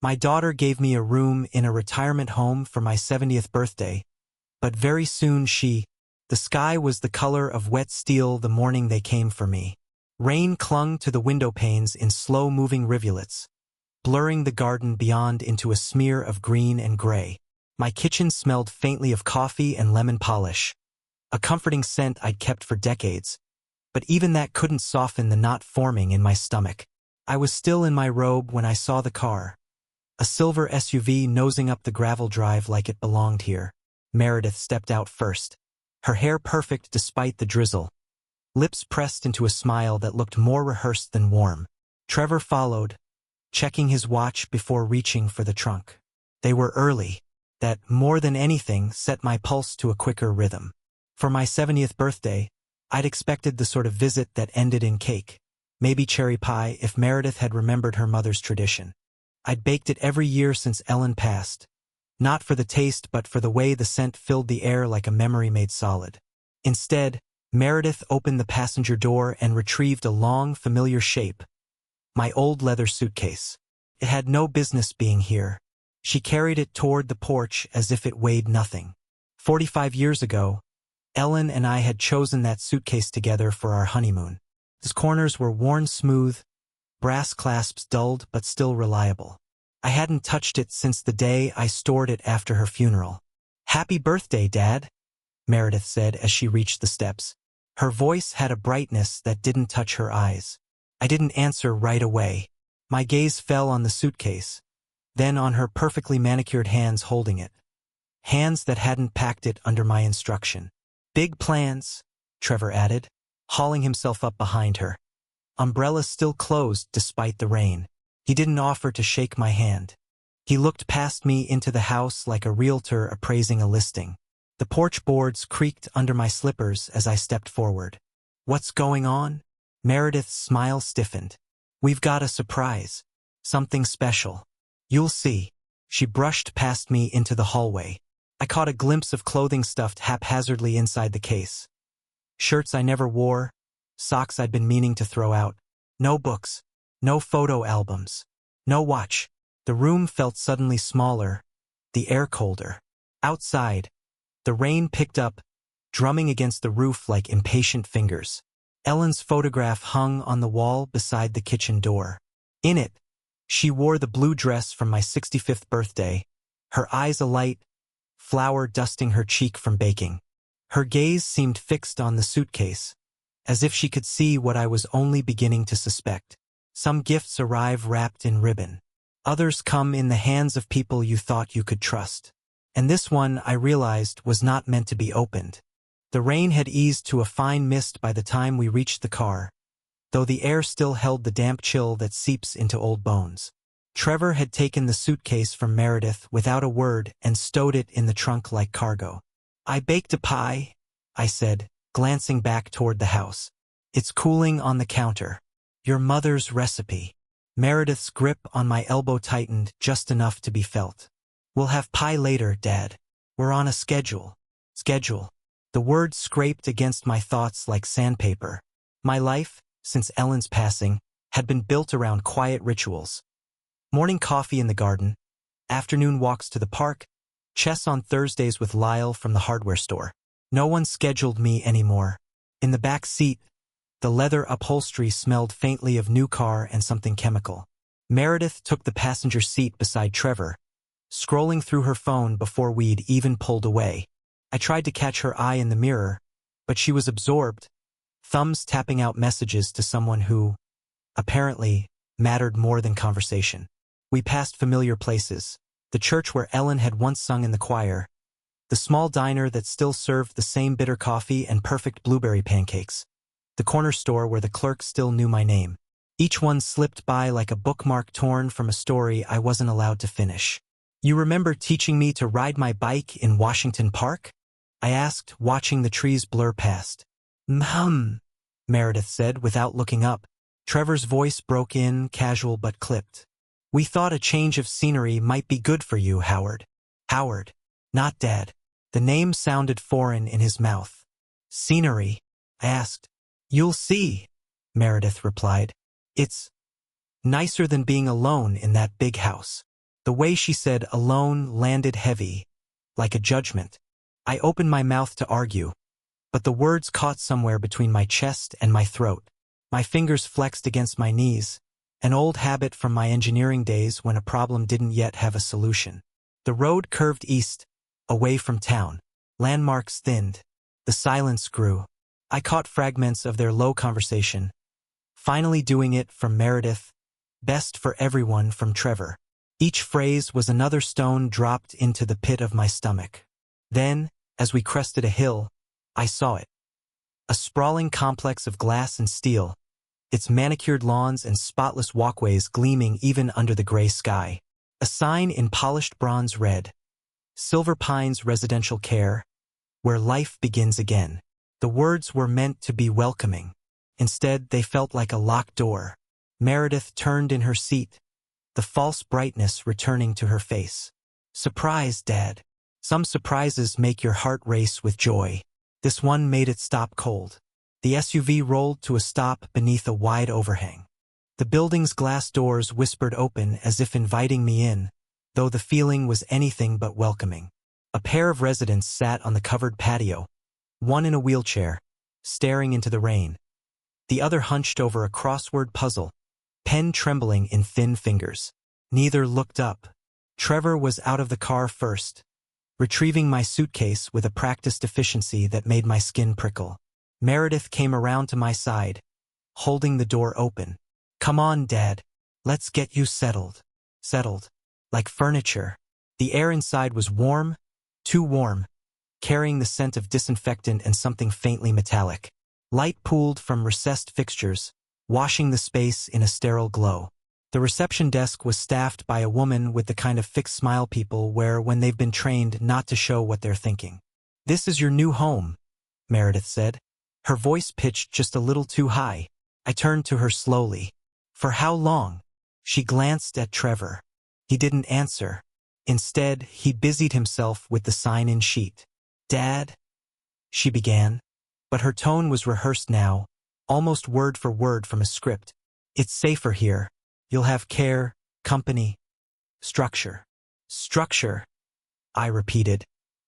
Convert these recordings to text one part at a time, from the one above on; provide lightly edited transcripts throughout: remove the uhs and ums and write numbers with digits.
My daughter gave me a room in a retirement home for my 70th birthday, but very soon the sky was the color of wet steel the morning they came for me. Rain clung to the window panes in slow-moving rivulets, blurring the garden beyond into a smear of green and gray. My kitchen smelled faintly of coffee and lemon polish, a comforting scent I'd kept for decades, but even that couldn't soften the knot forming in my stomach. I was still in my robe when I saw the car, a silver SUV nosing up the gravel drive like it belonged here. Meredith stepped out first, her hair perfect despite the drizzle, lips pressed into a smile that looked more rehearsed than warm. Trevor followed, checking his watch before reaching for the trunk. They were early. That, more than anything, set my pulse to a quicker rhythm. For my 70th birthday, I'd expected the sort of visit that ended in cake, maybe cherry pie if Meredith had remembered her mother's tradition. I'd baked it every year since Ellen passed, not for the taste but for the way the scent filled the air like a memory made solid. Instead, Meredith opened the passenger door and retrieved a long, familiar shape, my old leather suitcase. It had no business being here. She carried it toward the porch as if it weighed nothing. 45 years ago, Ellen and I had chosen that suitcase together for our honeymoon. Its corners were worn smooth, brass clasps dulled but still reliable. I hadn't touched it since the day I stored it after her funeral. "Happy birthday, Dad," Meredith said as she reached the steps. Her voice had a brightness that didn't touch her eyes. I didn't answer right away. My gaze fell on the suitcase, then on her perfectly manicured hands holding it. Hands that hadn't packed it under my instruction. "Big plans," Trevor added, hauling himself up behind her. Umbrella still closed despite the rain. He didn't offer to shake my hand. He looked past me into the house like a realtor appraising a listing. The porch boards creaked under my slippers as I stepped forward. "What's going on?" Meredith's smile stiffened. "We've got a surprise. Something special. You'll see." She brushed past me into the hallway. I caught a glimpse of clothing stuffed haphazardly inside the case. Shirts I never wore, socks I'd been meaning to throw out. No books, no photo albums, no watch. The room felt suddenly smaller, the air colder. Outside, the rain picked up, drumming against the roof like impatient fingers. Ellen's photograph hung on the wall beside the kitchen door. In it, she wore the blue dress from my 65th birthday, her eyes alight, flour dusting her cheek from baking. Her gaze seemed fixed on the suitcase, as if she could see what I was only beginning to suspect. Some gifts arrive wrapped in ribbon. Others come in the hands of people you thought you could trust. And this one, I realized, was not meant to be opened. The rain had eased to a fine mist by the time we reached the car, though the air still held the damp chill that seeps into old bones. Trevor had taken the suitcase from Meredith without a word and stowed it in the trunk like cargo. "I baked a pie," I said, glancing back toward the house. "It's cooling on the counter. Your mother's recipe." Meredith's grip on my elbow tightened just enough to be felt. "We'll have pie later, Dad. We're on a schedule." Schedule. The word scraped against my thoughts like sandpaper. My life, since Ellen's passing, had been built around quiet rituals. Morning coffee in the garden, afternoon walks to the park, chess on Thursdays with Lyle from the hardware store. No one scheduled me anymore. In the back seat, the leather upholstery smelled faintly of new car and something chemical. Meredith took the passenger seat beside Trevor, scrolling through her phone before we'd even pulled away. I tried to catch her eye in the mirror, but she was absorbed, thumbs tapping out messages to someone who, apparently, mattered more than conversation. We passed familiar places, the church where Ellen had once sung in the choir, the small diner that still served the same bitter coffee and perfect blueberry pancakes, the corner store where the clerk still knew my name. Each one slipped by like a bookmark torn from a story I wasn't allowed to finish. "You remember teaching me to ride my bike in Washington Park?" I asked, watching the trees blur past. Meredith said without looking up. Trevor's voice broke in, casual but clipped. "We thought a change of scenery might be good for you, Howard." Howard, not Dad. The name sounded foreign in his mouth. "Scenery?" I asked. "You'll see," Meredith replied. "It's nicer than being alone in that big house." The way she said alone landed heavy, like a judgment. I opened my mouth to argue, but the words caught somewhere between my chest and my throat. My fingers flexed against my knees, an old habit from my engineering days when a problem didn't yet have a solution. The road curved east, away from town. Landmarks thinned. The silence grew. I caught fragments of their low conversation. Finally doing it from Meredith, best for everyone from Trevor. Each phrase was another stone dropped into the pit of my stomach. Then, as we crested a hill, I saw it. A sprawling complex of glass and steel, its manicured lawns and spotless walkways gleaming even under the gray sky. A sign in polished bronze red, Silver Pines Residential Care, where life begins again. The words were meant to be welcoming. Instead, they felt like a locked door. Meredith turned in her seat, the false brightness returning to her face. "Surprise, Dad. Some surprises make your heart race with joy." This one made it stop cold. The SUV rolled to a stop beneath a wide overhang. The building's glass doors whispered open as if inviting me in, though the feeling was anything but welcoming. A pair of residents sat on the covered patio, one in a wheelchair, staring into the rain. The other hunched over a crossword puzzle, pen trembling in thin fingers. Neither looked up. Trevor was out of the car first, retrieving my suitcase with a practiced efficiency that made my skin prickle. Meredith came around to my side, holding the door open. "Come on, Dad. Let's get you settled." Settled. Like furniture. The air inside was warm, too warm, carrying the scent of disinfectant and something faintly metallic. Light pooled from recessed fixtures, washing the space in a sterile glow. The reception desk was staffed by a woman with the kind of fixed smile people wear when they've been trained not to show what they're thinking. "This is your new home," Meredith said. Her voice pitched just a little too high. I turned to her slowly. "For how long?" She glanced at Trevor. He didn't answer. Instead, he busied himself with the sign-in sheet. "Dad," she began, but her tone was rehearsed now, almost word for word from a script. "It's safer here. You'll have care, company, structure." "Structure," I repeated,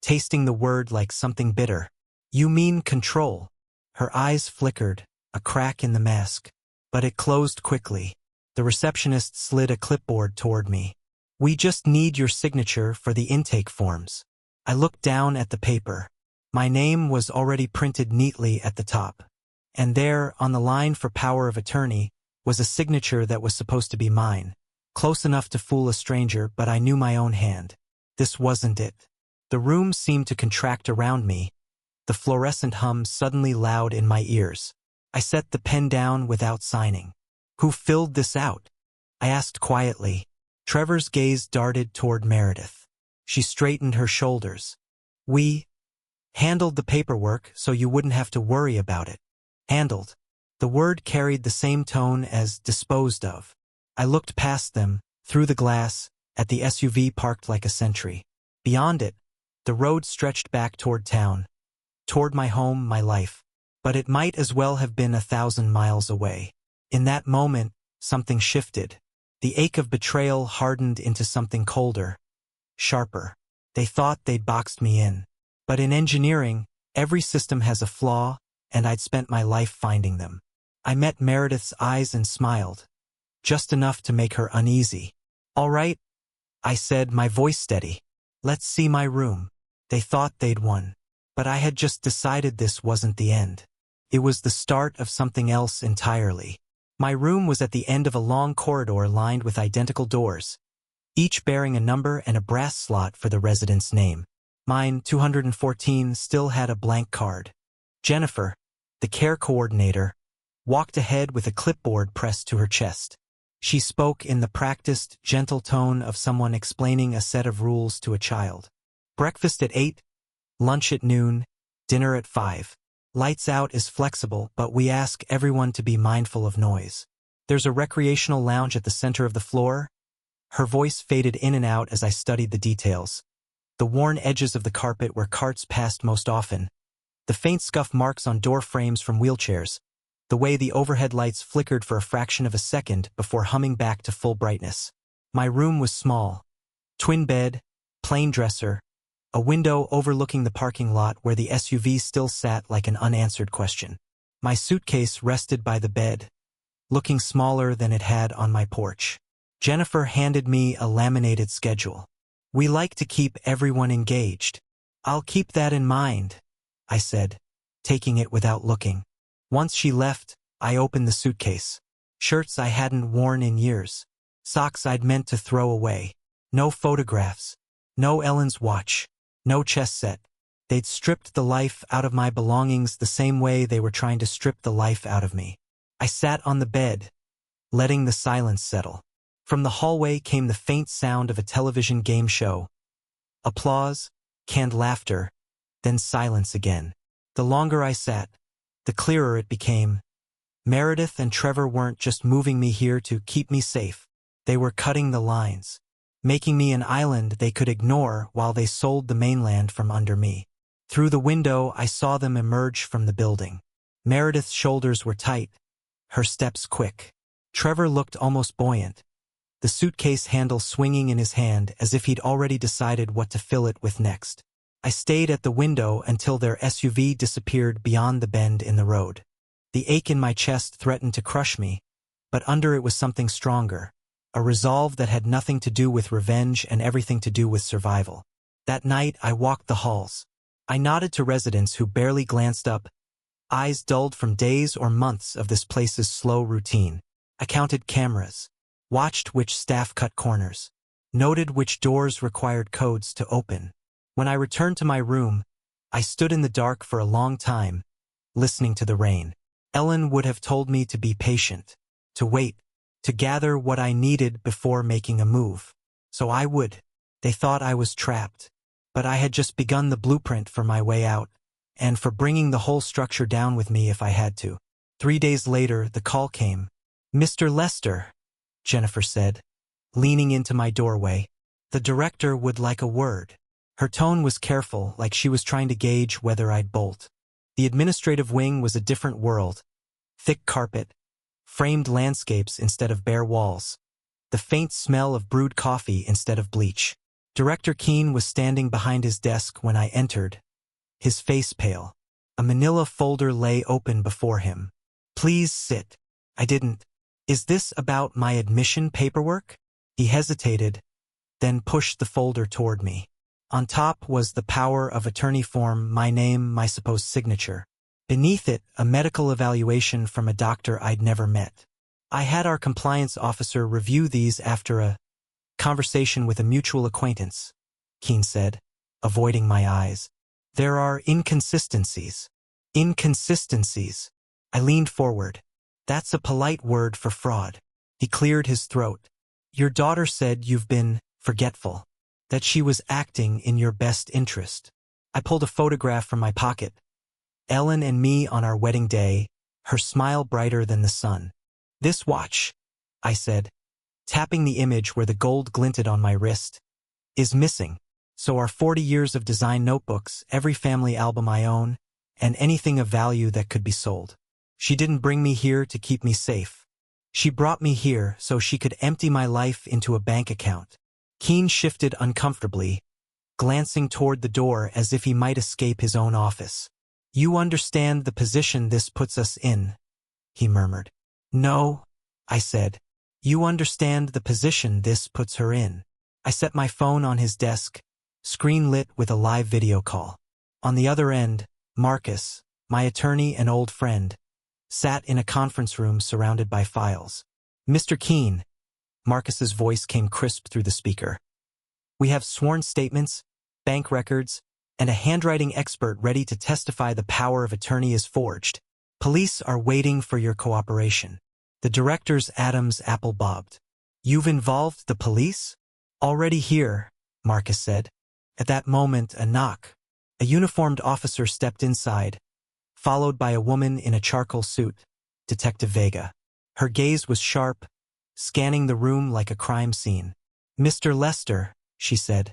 tasting the word like something bitter. "You mean control." Her eyes flickered, a crack in the mask, but it closed quickly. The receptionist slid a clipboard toward me. "We just need your signature for the intake forms." I looked down at the paper. My name was already printed neatly at the top. And there, on the line for power of attorney, was a signature that was supposed to be mine. Close enough to fool a stranger, but I knew my own hand. This wasn't it. The room seemed to contract around me, the fluorescent hum suddenly loud in my ears. I set the pen down without signing. "Who filled this out?" I asked quietly. Trevor's gaze darted toward Meredith. She straightened her shoulders. "We handled the paperwork so you wouldn't have to worry about it." Handled. The word carried the same tone as disposed of. I looked past them, through the glass, at the SUV parked like a sentry. Beyond it, the road stretched back toward town, toward my home, my life. But it might as well have been 1,000 miles away. In that moment, something shifted. The ache of betrayal hardened into something colder, sharper. They thought they'd boxed me in. But in engineering, every system has a flaw, and I'd spent my life finding them. I met Meredith's eyes and smiled, just enough to make her uneasy. "All right," I said, my voice steady. "Let's see my room." They thought they'd won. But I had just decided this wasn't the end. It was the start of something else entirely. My room was at the end of a long corridor lined with identical doors, each bearing a number and a brass slot for the resident's name. Mine, 214, still had a blank card. Jennifer, the care coordinator, walked ahead with a clipboard pressed to her chest. She spoke in the practiced, gentle tone of someone explaining a set of rules to a child. "Breakfast at 8, lunch at noon, dinner at 5. Lights out is flexible, but we ask everyone to be mindful of noise. There's a recreational lounge at the center of the floor." Her voice faded in and out as I studied the details. The worn edges of the carpet where carts passed most often, the faint scuff marks on door frames from wheelchairs, the way the overhead lights flickered for a fraction of a second before humming back to full brightness. My room was small, Twin bed, plain dresser, a window overlooking the parking lot where the SUV still sat like an unanswered question. My suitcase rested by the bed, looking smaller than it had on my porch. Jennifer handed me a laminated schedule. We like to keep everyone engaged. I'll keep that in mind, I said, taking it without looking. Once she left, I opened the suitcase. Shirts I hadn't worn in years. Socks I'd meant to throw away. No photographs. No Ellen's watch. No chess set. They'd stripped the life out of my belongings the same way they were trying to strip the life out of me. I sat on the bed, letting the silence settle. From the hallway came the faint sound of a television game show. Applause, canned laughter, then silence again. The longer I sat, the clearer it became. Meredith and Trevor weren't just moving me here to keep me safe. They were cutting the lines, making me an island they could ignore while they sold the mainland from under me. Through the window, I saw them emerge from the building. Meredith's shoulders were tight, her steps quick. Trevor looked almost buoyant, the suitcase handle swinging in his hand as if he'd already decided what to fill it with next. I stayed at the window until their SUV disappeared beyond the bend in the road. The ache in my chest threatened to crush me, but under it was something stronger, a resolve that had nothing to do with revenge and everything to do with survival. That night, I walked the halls. I nodded to residents who barely glanced up, eyes dulled from days or months of this place's slow routine. I counted cameras, watched which staff cut corners, noted which doors required codes to open. When I returned to my room, I stood in the dark for a long time, listening to the rain. Ellen would have told me to be patient, to wait, to gather what I needed before making a move. So I would. They thought I was trapped, but I had just begun the blueprint for my way out, and for bringing the whole structure down with me if I had to. 3 days later, the call came. "Mr. Lester," Jennifer said, leaning into my doorway. "The director would like a word." Her tone was careful, like she was trying to gauge whether I'd bolt. The administrative wing was a different world. Thick carpet, framed landscapes instead of bare walls, the faint smell of brewed coffee instead of bleach. Director Keene was standing behind his desk when I entered, his face pale. A manila folder lay open before him. "Please sit." I didn't. "Is this about my admission paperwork?" He hesitated, then pushed the folder toward me. On top was the power of attorney form, my name, my supposed signature. Beneath it, a medical evaluation from a doctor I'd never met. I had our compliance officer review these after a conversation with a mutual acquaintance, Keene said, avoiding my eyes. "There are inconsistencies." Inconsistencies. I leaned forward. "That's a polite word for fraud." He cleared his throat. "Your daughter said you've been forgetful, that she was acting in your best interest." I pulled a photograph from my pocket. Ellen and me on our wedding day, her smile brighter than the sun. "This watch," I said, tapping the image where the gold glinted on my wrist, "is missing. So are 40 years of design notebooks, every family album I own, and anything of value that could be sold. She didn't bring me here to keep me safe. She brought me here so she could empty my life into a bank account." Keene shifted uncomfortably, glancing toward the door as if he might escape his own office. "You understand the position this puts us in," he murmured. "No," I said. "You understand the position this puts her in." I set my phone on his desk, screen lit with a live video call. On the other end, Marcus, my attorney and old friend, sat in a conference room surrounded by files. "Mr. Keene," Marcus's voice came crisp through the speaker. "We have sworn statements, bank records, and a handwriting expert ready to testify the power of attorney is forged. Police are waiting for your cooperation." The director's Adam's apple bobbed. "You've involved the police?" "Already here," Marcus said. At that moment, a knock. A uniformed officer stepped inside, followed by a woman in a charcoal suit, Detective Vega. Her gaze was sharp, scanning the room like a crime scene. "Mr. Lester," she said,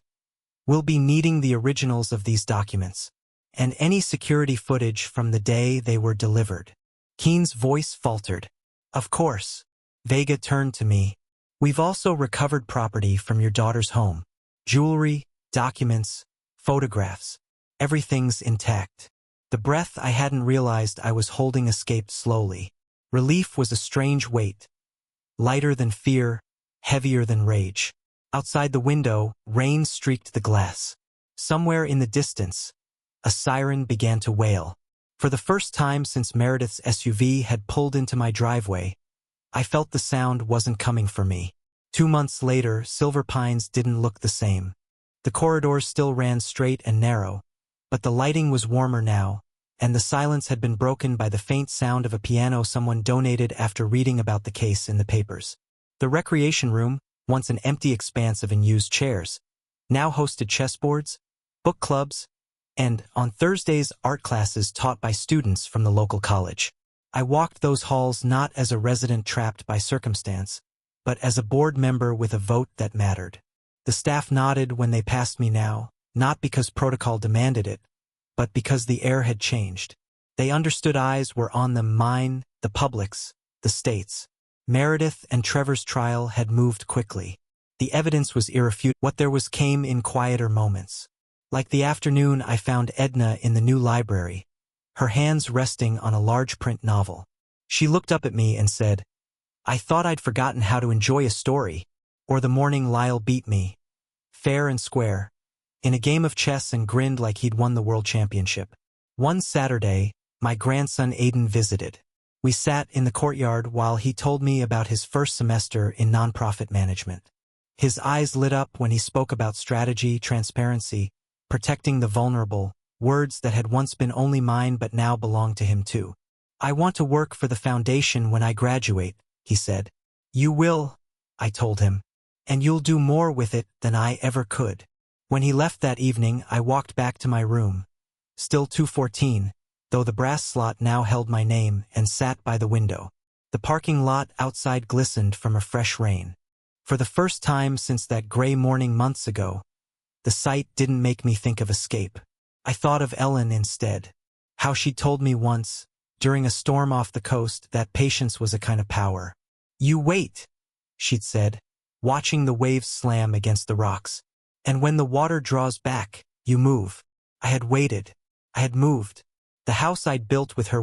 "we'll be needing the originals of these documents, and any security footage from the day they were delivered." Keene's voice faltered. "Of course." Vega turned to me. "We've also recovered property from your daughter's home. Jewelry, documents, photographs. Everything's intact. The breath I hadn't realized I was holding escaped slowly. Relief was a strange weight. Lighter than fear, heavier than rage. Outside the window, rain streaked the glass. Somewhere in the distance, a siren began to wail. For the first time since Meredith's SUV had pulled into my driveway, I felt the sound wasn't coming for me. 2 months later, Silver Pines didn't look the same. The corridors still ran straight and narrow, but the lighting was warmer now, and the silence had been broken by the faint sound of a piano someone donated after reading about the case in the papers. The recreation room, once an empty expanse of unused chairs, now hosted chessboards, book clubs, and, on Thursdays, art classes taught by students from the local college. I walked those halls not as a resident trapped by circumstance, but as a board member with a vote that mattered. The staff nodded when they passed me now, not because protocol demanded it, but because the air had changed. They understood eyes were on them, mine, the public's, the state's. Meredith and Trevor's trial had moved quickly. The evidence was irrefutable. What there was came in quieter moments. Like the afternoon I found Edna in the new library, her hands resting on a large print novel. She looked up at me and said, "I thought I'd forgotten how to enjoy a story." Or the morning Lyle beat me, fair and square, in a game of chess and grinned like he'd won the world championship. One Saturday, my grandson Aiden visited. We sat in the courtyard while he told me about his first semester in nonprofit management. His eyes lit up when he spoke about strategy, transparency, protecting the vulnerable, words that had once been only mine but now belonged to him too. "I want to work for the foundation when I graduate," he said. "You will," I told him, "and you'll do more with it than I ever could." When he left that evening, I walked back to my room, still 214, though the brass slot now held my name, and sat by the window. The parking lot outside glistened from a fresh rain. For the first time since that gray morning months ago, the sight didn't make me think of escape. I thought of Ellen instead, how she'd told me once, during a storm off the coast, that patience was a kind of power. "You wait," she'd said, watching the waves slam against the rocks. "And when the water draws back, you move." I had waited. I had moved. The house I'd built with her